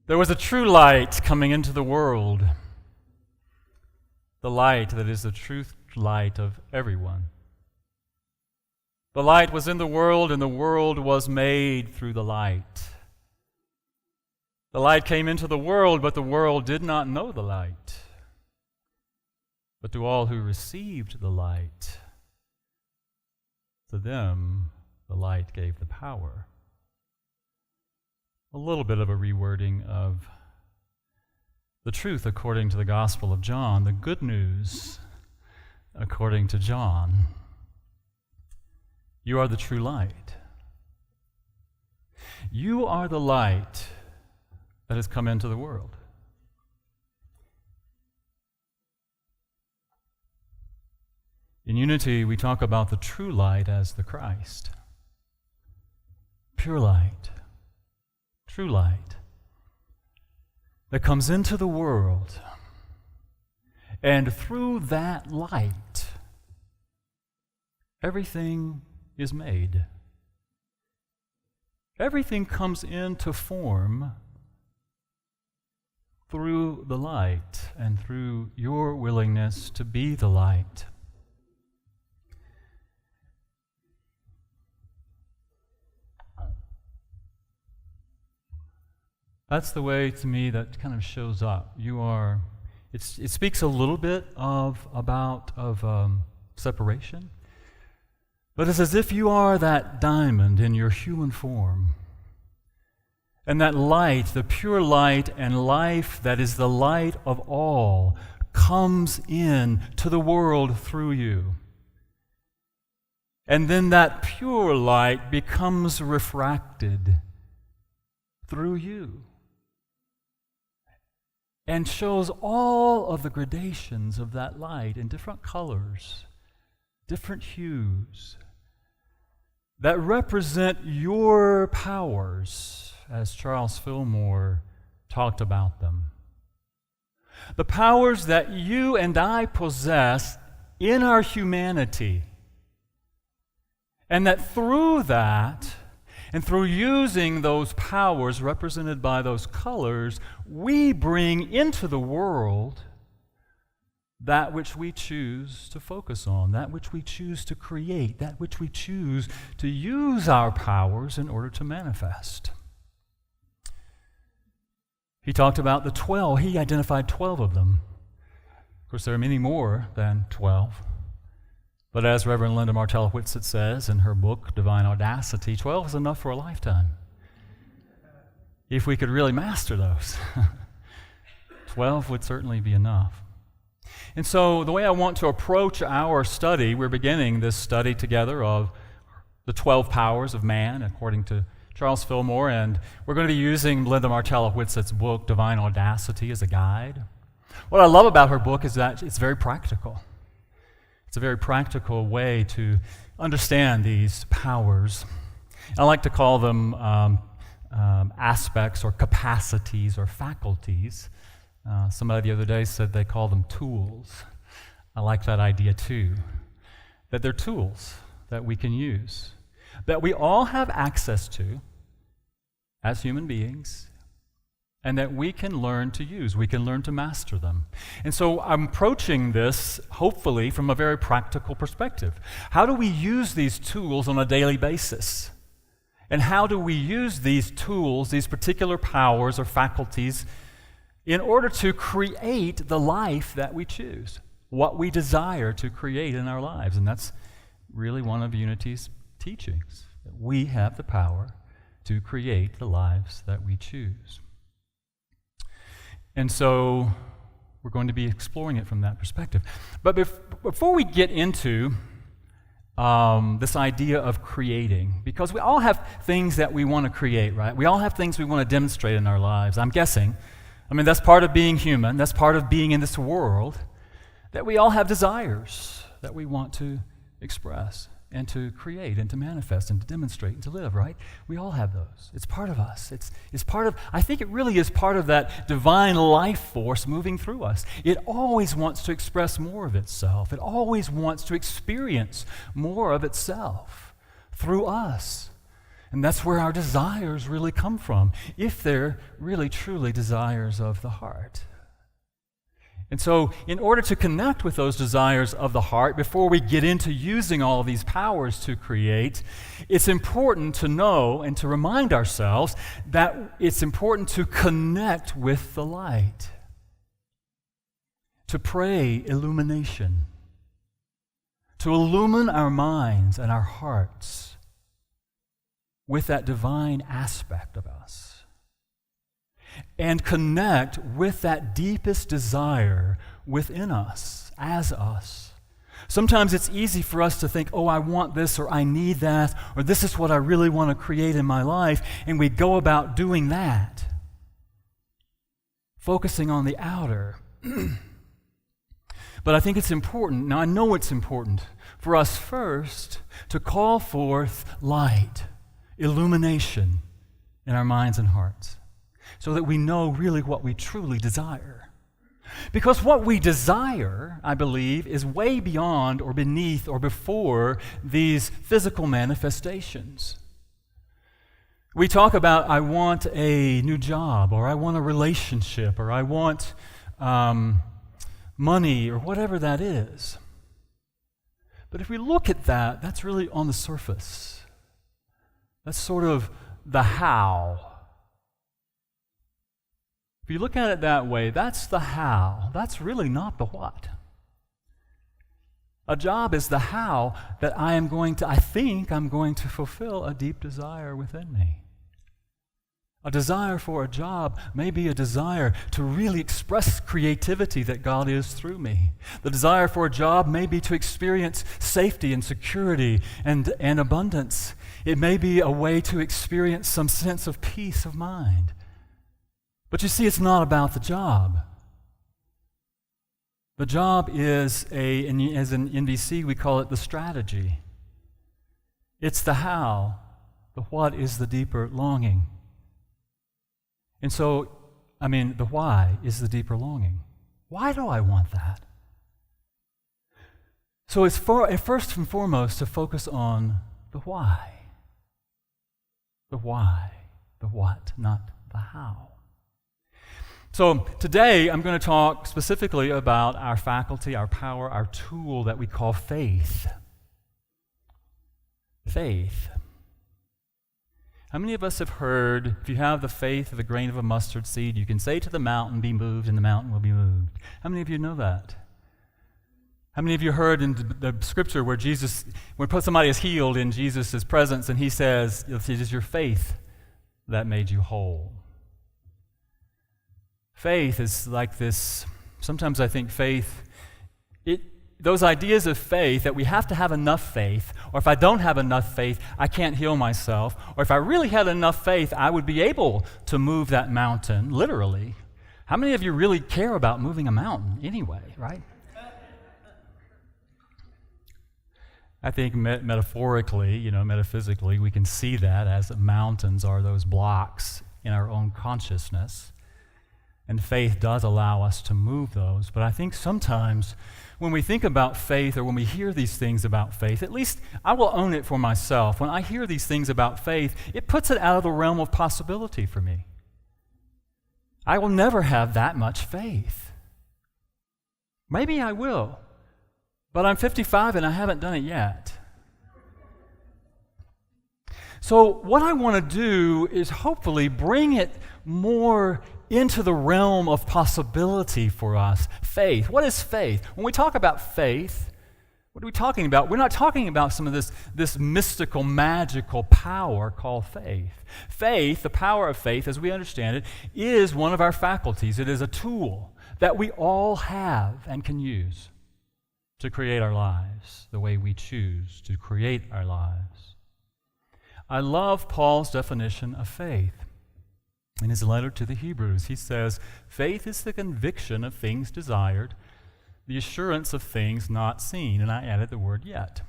There was a true light coming into the world, the light that is the truth light of everyone. The light was in the world, and the world was made through the light. The light came into the world, but the world did not know the light. But to all who received the light, to them the light gave the power. A little bit of a rewording of the truth according to the Gospel of John, the good news according to John. You are the true light. You are the light that has come into the world. In Unity, we talk about the true light as the Christ. Pure light. True light that comes into the world, and through that light, everything is made. Everything comes into form through the light and through your willingness to be the light. That's the way, to me, that kind of shows up. It speaks a little bit about separation, but it's as if you are that diamond in your human form. And that light, the pure light and life that is the light of all, comes in to the world through you. And then that pure light becomes refracted through you, and shows all of the gradations of that light in different colors, different hues, that represent your powers, as Charles Fillmore talked about them. The powers that you and I possess in our humanity, and that through that, and through using those powers represented by those colors, we bring into the world that which we choose to focus on, that which we choose to create, that which we choose to use our powers in order to manifest. He talked about the 12. He identified 12 of them. Of course, there are many more than 12. But as Reverend Linda Martell Whitsett says in her book, Divine Audacity, 12 is enough for a lifetime, if we could really master those. 12 would certainly be enough. And so the way I want to approach our study, we're beginning this study together of the 12 powers of man, according to Charles Fillmore, and we're going to be using Linda Martell Whitsett's book, Divine Audacity, as a guide. What I love about her book is that it's very practical. It's a very practical way to understand these powers. I like to call them aspects or capacities or faculties. Somebody the other day said they call them tools. I like that idea too, that they're tools that we can use, that we all have access to as human beings, and that we can learn to use. We can learn to master them. And so I'm approaching this, hopefully, from a very practical perspective. How do we use these tools on a daily basis? And how do we use these tools, these particular powers or faculties, in order to create the life that we choose, what we desire to create in our lives? And that's really one of Unity's teachings, that we have the power to create the lives that we choose. And so we're going to be exploring it from that perspective. But before we get into this idea of creating, because we all have things that we want to create, right? We all have things we want to demonstrate in our lives, I'm guessing. I mean, that's part of being human. That's part of being in this world, that we all have desires that we want to express and to create and to manifest and to demonstrate and to live, right? We all have those. It's part of us. It's part of, I think it really is part of that divine life force moving through us. It always wants to express more of itself. It always wants to experience more of itself through us. And that's where our desires really come from, if they're really, truly desires of the heart. And so, in order to connect with those desires of the heart, before we get into using all of these powers to create, it's important to know and to remind ourselves that it's important to connect with the light, to pray illumination, to illumine our minds and our hearts with that divine aspect of us, and connect with that deepest desire within us, as us. Sometimes it's easy for us to think, oh, I want this, or I need that, or this is what I really want to create in my life, and we go about doing that, focusing on the outer. But I think it's important, now I know it's important, for us first to call forth light, illumination in our minds and hearts, so that we know really what we truly desire. Because what we desire, I believe, is way beyond or beneath or before these physical manifestations. We talk about, I want a new job, or I want a relationship, or I want money, or whatever that is. But if we look at that, that's really on the surface. That's sort of the how. If you look at it that way, that's the how. That's really not the what. A job is the how that I think I'm going to fulfill a deep desire within me. A desire for a job may be a desire to really express creativity that God is through me. The desire for a job may be to experience safety and security and abundance. It may be a way to experience some sense of peace of mind. But you see, it's not about the job. The job is as in NVC, we call it the strategy. It's the how. The what is the deeper longing. And so, the why is the deeper longing. Why do I want that? So it's first and foremost to focus on the why. The why, the what, not the how. So today I'm going to talk specifically about our faculty, our power, our tool that we call faith. Faith. How many of us have heard, if you have the faith of a grain of a mustard seed, you can say to the mountain, be moved, and the mountain will be moved? How many of you know that? How many of you heard in the scripture where somebody is healed in Jesus' presence and he says, it is your faith that made you whole? Faith is like this. Sometimes I think faith, those ideas of faith, that we have to have enough faith, or if I don't have enough faith, I can't heal myself, or if I really had enough faith, I would be able to move that mountain, literally. How many of you really care about moving a mountain anyway, right? I think metaphorically, metaphysically, we can see that as mountains are those blocks in our own consciousness. And faith does allow us to move those. But I think sometimes when we think about faith, or when we hear these things about faith, at least I will own it for myself. When I hear these things about faith, it puts it out of the realm of possibility for me. I will never have that much faith. Maybe I will, but I'm 55 and I haven't done it yet. So what I want to do is hopefully bring it more into the realm of possibility for us. Faith. What is faith? When we talk about faith, what are we talking about? We're not talking about some of this mystical, magical power called faith. Faith, the power of faith, as we understand it, is one of our faculties. It is a tool that we all have and can use to create our lives the way we choose to create our lives. I love Paul's definition of faith. In his letter to the Hebrews, he says, faith is the conviction of things desired, the assurance of things not seen. And I added the word yet.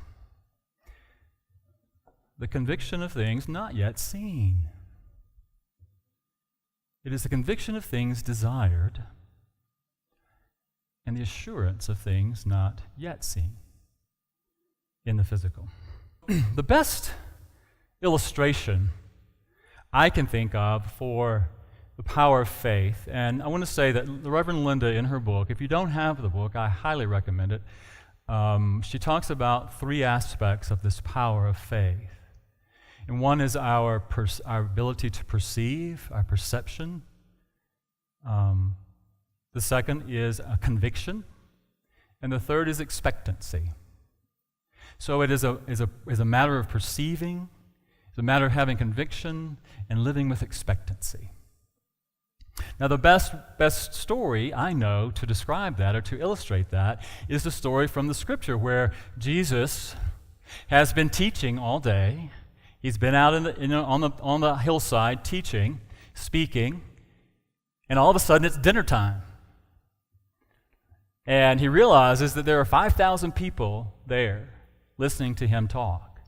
The conviction of things not yet seen. It is the conviction of things desired and the assurance of things not yet seen in the physical. The best illustration I can think of for the power of faith. And I want to say that the Reverend Linda, in her book, if you don't have the book, I highly recommend it. She talks about three aspects of this power of faith. And one is our ability to perceive, our perception. The second is a conviction. And the third is expectancy. So it is a matter of perceiving, it's a matter of having conviction, and living with expectancy. Now, the best story I know to describe that or to illustrate that is the story from the Scripture where Jesus has been teaching all day. He's been out on the hillside teaching, speaking, and all of a sudden it's dinner time. And he realizes that there are 5,000 people there listening to him talk.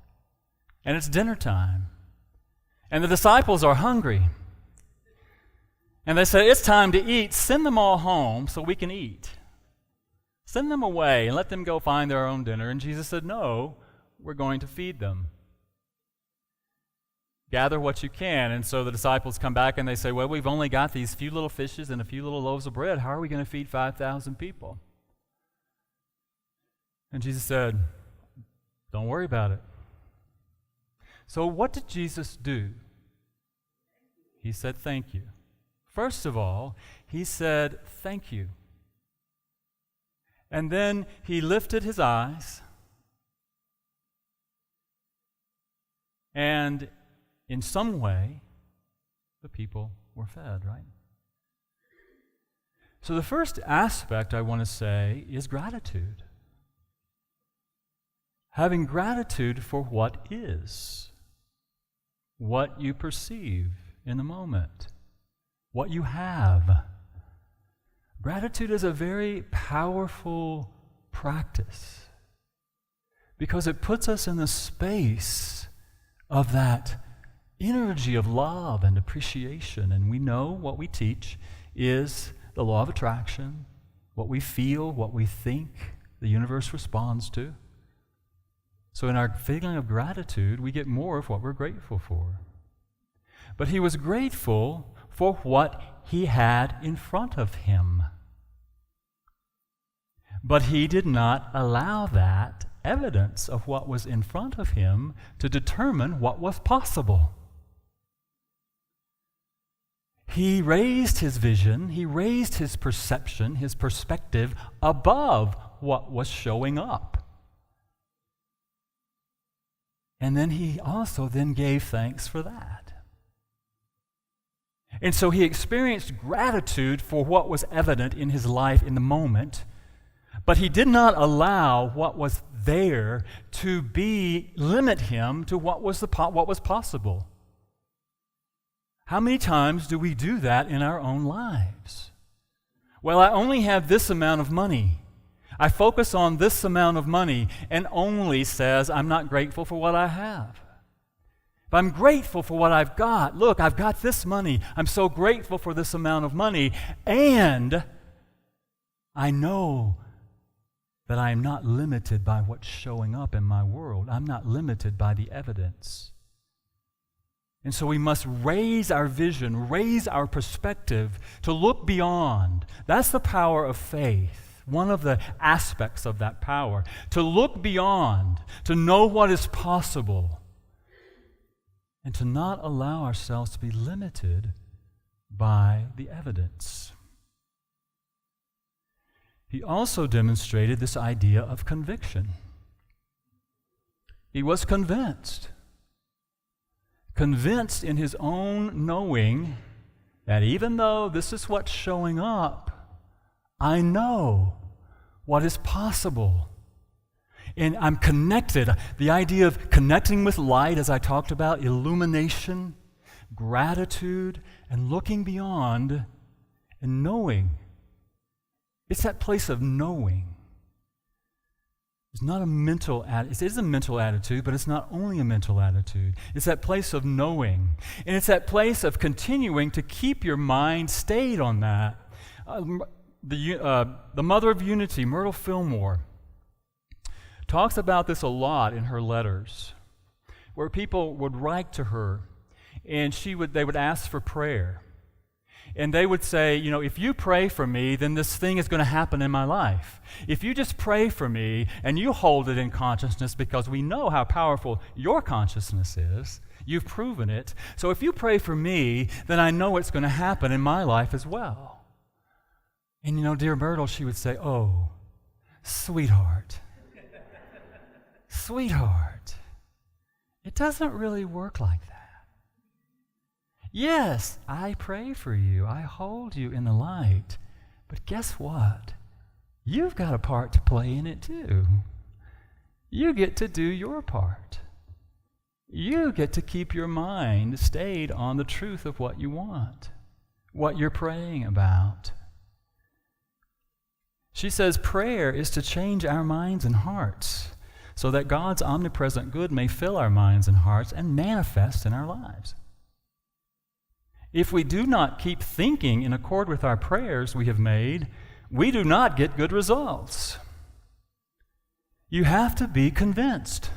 And it's dinner time. And the disciples are hungry. And they say, it's time to eat. Send them all home so we can eat. Send them away and let them go find their own dinner. And Jesus said, no, we're going to feed them. Gather what you can. And so the disciples come back and they say, well, we've only got these few little fishes and a few little loaves of bread. How are we going to feed 5,000 people? And Jesus said, don't worry about it. So what did Jesus do? He said, thank you. First of all, he said, thank you. And then he lifted his eyes, and in some way, the people were fed, right? So the first aspect I want to say is gratitude. Having gratitude for what is, what you perceive in the moment, what you have. Gratitude is a very powerful practice because it puts us in the space of that energy of love and appreciation. And we know what we teach is the law of attraction. What we feel, what we think, the universe responds to. So in our feeling of gratitude, we get more of what we're grateful for. But he was grateful for what he had in front of him. But he did not allow that evidence of what was in front of him to determine what was possible. He raised his vision, he raised his perception, his perspective above what was showing up. And then he also then gave thanks for that. And so he experienced gratitude for what was evident in his life in the moment, but he did not allow what was there to limit him to what was possible. How many times do we do that in our own lives? Well, I only have this amount of money. I focus on this amount of money and only says I'm not grateful for what I have. If I'm grateful for what I've got, look, I've got this money. I'm so grateful for this amount of money, and I know that I am not limited by what's showing up in my world. I'm not limited by the evidence. And so we must raise our vision, raise our perspective to look beyond. That's the power of faith. One of the aspects of that power, to look beyond, to know what is possible, and to not allow ourselves to be limited by the evidence. He also demonstrated this idea of conviction. He was convinced in his own knowing that even though this is what's showing up, I know what is possible. And I'm connected. The idea of connecting with light, as I talked about, illumination, gratitude, and looking beyond and knowing. It's that place of knowing. It's not a mental attitude. It is a mental attitude, but it's not only a mental attitude. It's that place of knowing. And it's that place of continuing to keep your mind stayed on that. The mother of unity, Myrtle Fillmore, talks about this a lot in her letters, where people would write to her and they would ask for prayer. And they would say, if you pray for me, then this thing is going to happen in my life. If you just pray for me and you hold it in consciousness, because we know how powerful your consciousness is, you've proven it. So if you pray for me, then I know it's going to happen in my life as well. And dear Myrtle, she would say, oh, sweetheart, sweetheart, it doesn't really work like that. Yes, I pray for you. I hold you in the light. But guess what? You've got a part to play in it too. You get to do your part. You get to keep your mind stayed on the truth of what you want, what you're praying about. She says prayer is to change our minds and hearts so that God's omnipresent good may fill our minds and hearts and manifest in our lives. If we do not keep thinking in accord with our prayers we have made, we do not get good results. You have to be convinced,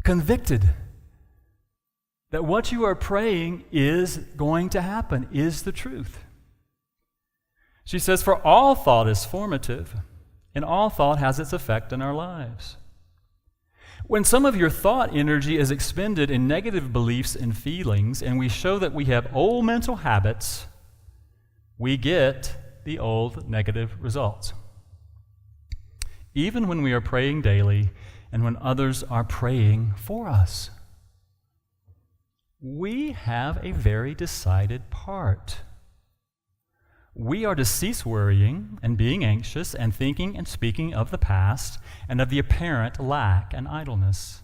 convicted, that what you are praying is going to happen, is the truth. She says, for all thought is formative, and all thought has its effect in our lives. When some of your thought energy is expended in negative beliefs and feelings, and we show that we have old mental habits, we get the old negative results. Even when we are praying daily and when others are praying for us, we have a very decided part. We are to cease worrying and being anxious and thinking and speaking of the past and of the apparent lack and idleness.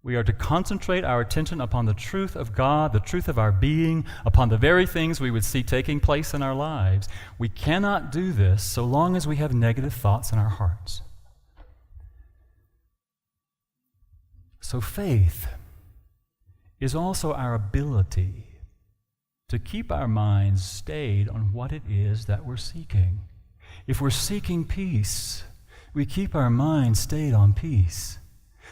We are to concentrate our attention upon the truth of God, the truth of our being, upon the very things we would see taking place in our lives. We cannot do this so long as we have negative thoughts in our hearts. So faith is also our ability to keep our minds stayed on what it is that we're seeking. If we're seeking peace, we keep our minds stayed on peace,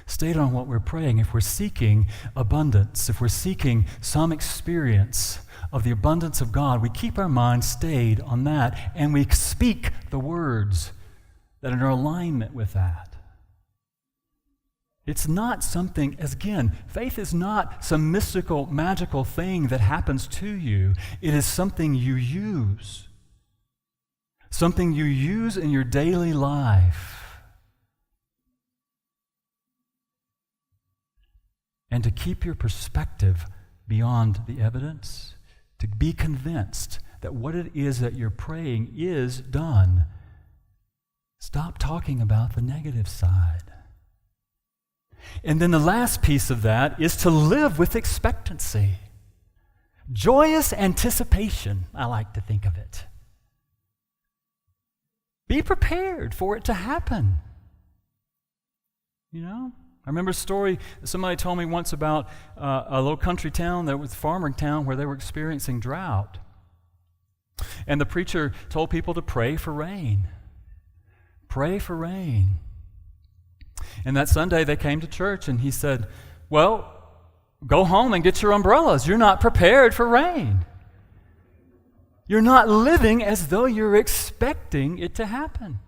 stayed on what we're praying. If we're seeking abundance, if we're seeking some experience of the abundance of God, we keep our minds stayed on that, and we speak the words that are in alignment with that. It's not something, as again, faith is not some mystical, magical thing that happens to you. It is something you use. Something you use in your daily life. And to keep your perspective beyond the evidence, to be convinced that what it is that you're praying is done. Stop talking about the negative side. And then the last piece of that is to live with expectancy. Joyous anticipation, I like to think of it. Be prepared for it to happen. I remember a story somebody told me once about a little country town that was a farming town where they were experiencing drought. And the preacher told people to pray for rain. Pray for rain. And that Sunday they came to church and he said, well, go home and get your umbrellas. You're not prepared for rain. You're not living as though you're expecting it to happen.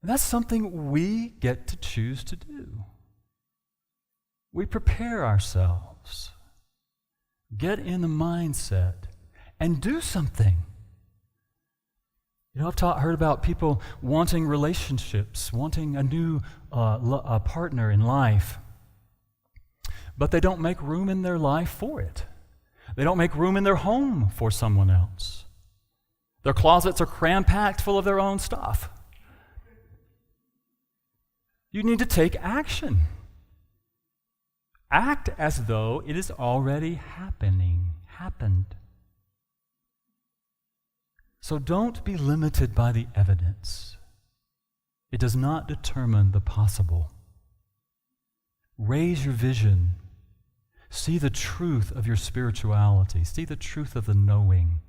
And that's something we get to choose to do. We prepare ourselves, get in the mindset, and do something. I've heard about people wanting relationships, wanting a new partner in life, but they don't make room in their life for it. They don't make room in their home for someone else. Their closets are cram-packed full of their own stuff. You need to take action. Act as though it is already happened. So don't be limited by the evidence. It does not determine the possible. Raise your vision. See the truth of your spirituality. See the truth of the knowing.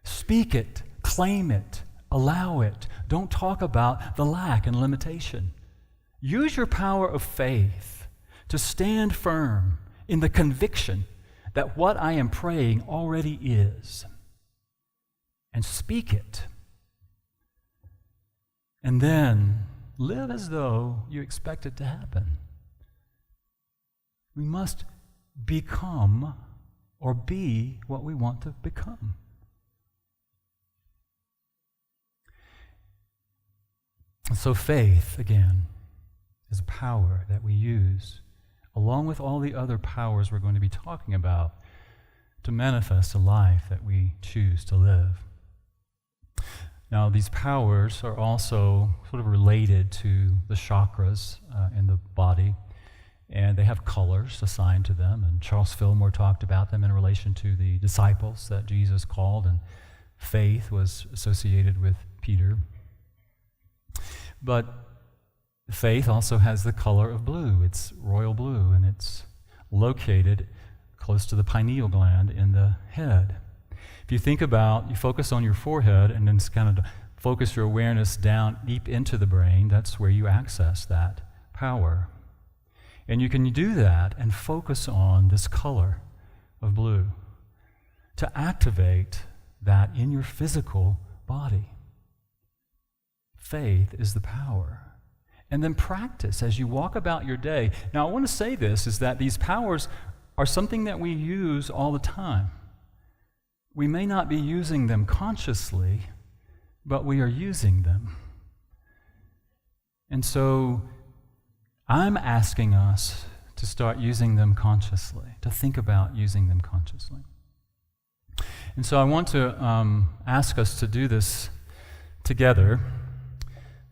Speak it, claim it, allow it. Don't talk about the lack and limitation. Use your power of faith to stand firm in the conviction that what I am praying already is, and speak it. And then live as though you expect it to happen. We must become or be what we want to become. So faith, again, is a power that we use, along with all the other powers we're going to be talking about, to manifest a life that we choose to live. Now, these powers are also sort of related to the chakras in the body, and they have colors assigned to them, and Charles Fillmore talked about them in relation to the disciples that Jesus called, and faith was associated with Peter. But faith also has the color of blue. It's royal blue, and it's located close to the pineal gland in the head. If you think about, you focus on your forehead and then kind of focus your awareness down deep into the brain, that's where you access that power. And you can do that and focus on this color of blue to activate that in your physical body. Faith is the power. And then practice as you walk about your day. Now, I want to say this, is that these powers are something that we use all the time. We may not be using them consciously, but we are using them. And so I'm asking us to start using them consciously, to think about using them consciously. And so I want to ask us to do this together.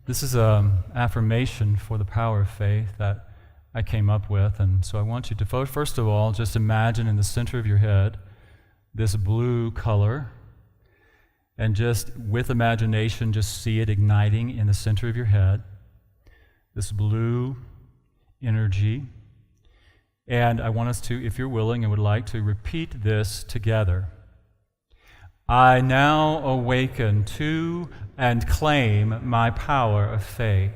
This is an affirmation for the power of faith that I came up with. And so I want you to, first of all, just imagine in the center of your head this blue color, and just with imagination, just see it igniting in the center of your head, this blue energy. And I want us to, if you're willing and would like to, repeat this together. I now awaken to and claim my power of faith.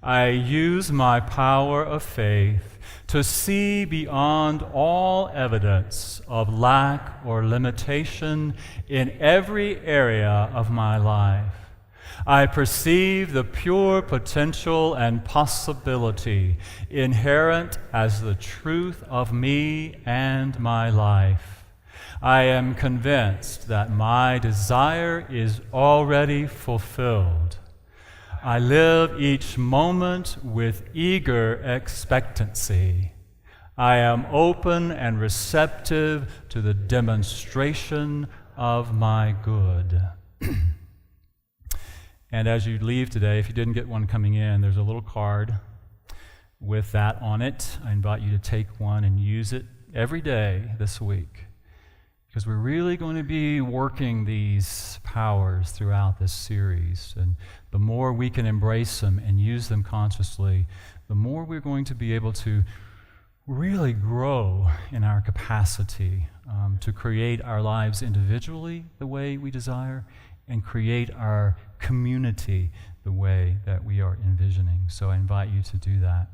I use my power of faith to see beyond all evidence of lack or limitation in every area of my life. I perceive the pure potential and possibility inherent as the truth of me and my life. I am convinced that my desire is already fulfilled. I live each moment with eager expectancy. I am open and receptive to the demonstration of my good. And as you leave today, if you didn't get one coming in, there's a little card with that on it. I invite you to take one and use it every day this week, because we're really going to be working these powers throughout this series. And the more we can embrace them and use them consciously, the more we're going to be able to really grow in our capacity to create our lives individually the way we desire and create our community the way that we are envisioning. So I invite you to do that.